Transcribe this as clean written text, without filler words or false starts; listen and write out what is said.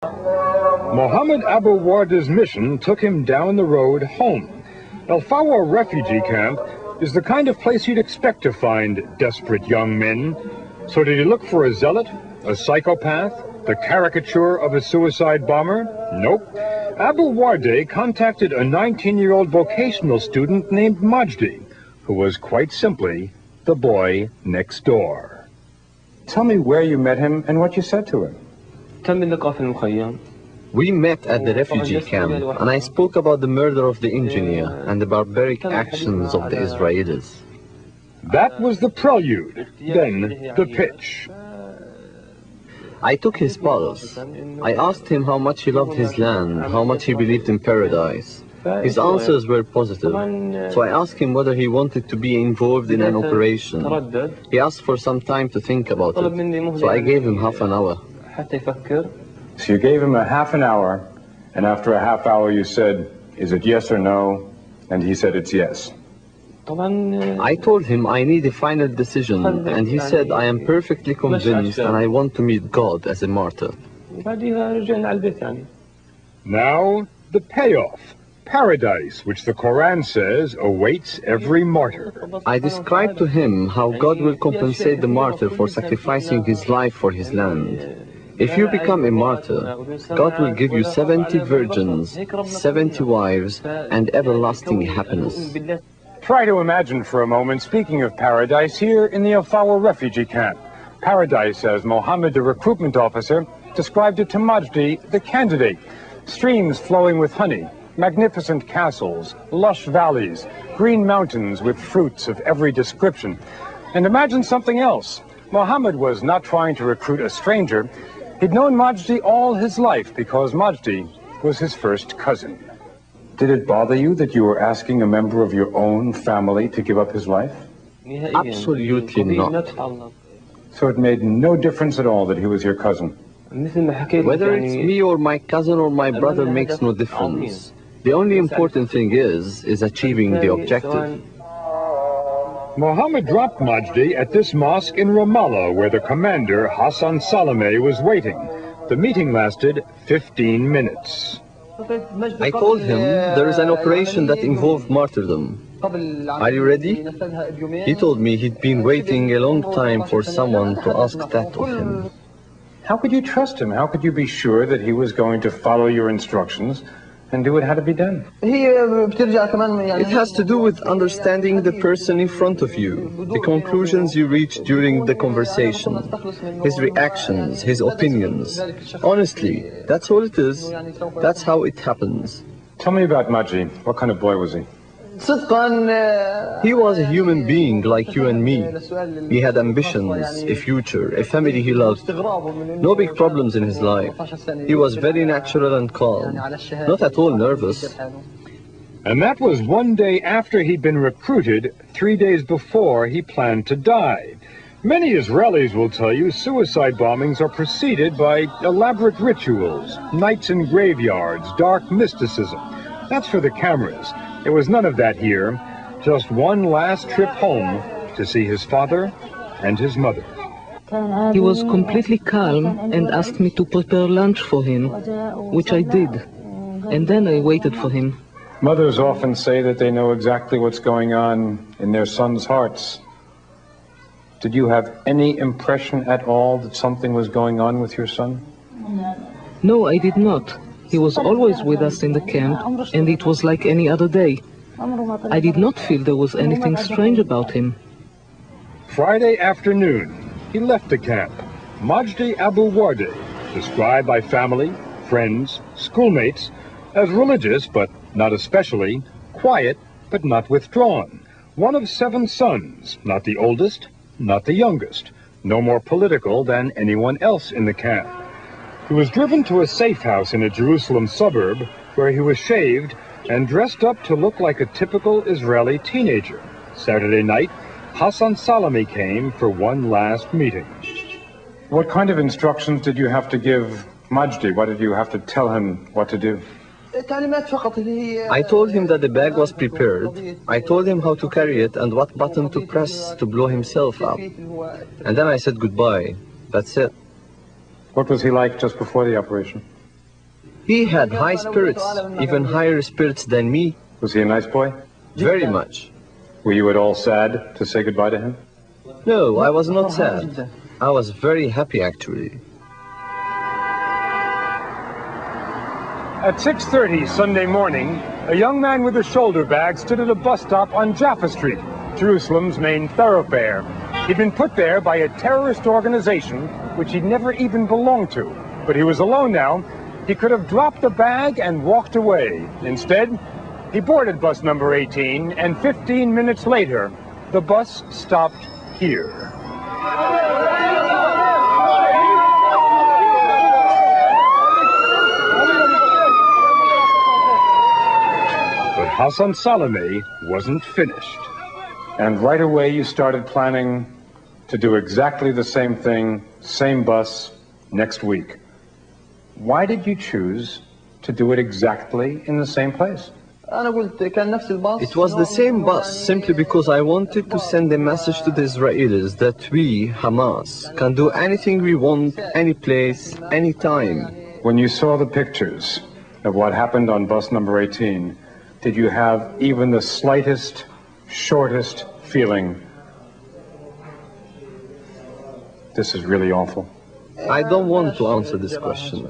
Mohammed Abu Warda's mission took him down the road home. El Fawa refugee camp is the kind of place you'd expect to find desperate young men. So did he look for a zealot, a psychopath, the caricature of a suicide bomber? Nope. Abu Warda contacted a 19-year-old vocational student named Majdi, who was quite simply the boy next door. Tell me where you met him and what you said to him. We met at the refugee camp, and I spoke about the murder of the engineer and the barbaric actions of the Israelis. That was the prelude, then the pitch. I took his pulse. I asked him how much he loved his land, how much he believed in paradise. His answers were positive, so I asked him whether he wanted to be involved in an operation. He asked for some time to think about it, so I gave him half an hour. So you gave him a half an hour, and after a half hour you said, is it yes or no? And he said it's yes. I told him I need a final decision, and he said, I am perfectly convinced and I want to meet God as a martyr. Now, the payoff. Paradise, which the Quran says awaits every martyr. I described to him how God will compensate the martyr for sacrificing his life for his land. If you become a martyr, God will give you 70 virgins, 70 wives, and everlasting happiness. Try to imagine for a moment, speaking of paradise, here in the Al Fawa refugee camp. Paradise, as Mohammed, the recruitment officer, described it to Majdi, the candidate. Streams flowing with honey, magnificent castles, lush valleys, green mountains with fruits of every description. And imagine something else. Mohammed was not trying to recruit a stranger. He'd known Majdi all his life because Majdi was his first cousin. Did it bother you that you were asking a member of your own family to give up his life? Absolutely not. So it made no difference at all that he was your cousin? Whether it's me or my cousin or my brother makes no difference. The only important thing is achieving the objective. Mohammed dropped Majdi at this mosque in Ramallah, where the commander, Hassan Salameh, was waiting. The meeting lasted 15 minutes. I told him there is an operation that involved martyrdom. Are you ready? He told me he'd been waiting a long time for someone to ask that of him. How could you trust him? How could you be sure that he was going to follow your instructions and do what had to be done? It has to do with understanding the person in front of you, the conclusions you reach during the conversation, his reactions, his opinions. Honestly, that's all it is. That's how it happens. Tell me about Majdi. What kind of boy was he? He was a human being like you and me. He had ambitions, a future, a family he loved. No big problems in his life. He was very natural and calm, not at all nervous. And that was one day after he'd been recruited, 3 days before he planned to die. Many Israelis will tell you suicide bombings are preceded by elaborate rituals, nights in graveyards, dark mysticism. That's for the cameras. There was none of that here, just one last trip home to see his father and his mother. He was completely calm and asked me to prepare lunch for him, which I did. And then I waited for him. Mothers often say that they know exactly what's going on in their sons' hearts. Did you have any impression at all that something was going on with your son? No, I did not. He was always with us in the camp, and it was like any other day. I did not feel there was anything strange about him. Friday afternoon, he left the camp. Majdi Abu Warda, described by family, friends, schoolmates, as religious, but not especially, quiet, but not withdrawn. One of 7 sons, not the oldest, not the youngest, no more political than anyone else in the camp. He was driven to a safe house in a Jerusalem suburb where he was shaved and dressed up to look like a typical Israeli teenager. Saturday night, Hassan Salameh came for one last meeting. What kind of instructions did you have to give Majdi? What did you have to tell him what to do? I told him that the bag was prepared. I told him how to carry it and what button to press to blow himself up. And then I said goodbye. That's it. What was he like just before the operation? He had high spirits, even higher spirits than me, Was he a nice boy? very much. Were you at all sad to say goodbye to him? No, I was not sad. I was very happy, actually. At 6:30 Sunday morning, a young man with a shoulder bag stood at a bus stop on Jaffa Street, Jerusalem's main thoroughfare. He'd been put there by a terrorist organization which he'd never even belonged to. But he was alone now. He could have dropped the bag and walked away. Instead, he boarded bus number 18, and 15 minutes later, the bus stopped here. But Hassan Salameh wasn't finished. And right away you started planning to do exactly the same thing, same bus, next week. Why did you choose to do it exactly in the same place? It was the same bus simply because I wanted to send a message to the Israelis that we, Hamas, can do anything we want, any place, any time. When you saw the pictures of what happened on bus number 18, did you have even the slightest, shortest feeling, this is really awful? I don't want to answer this question.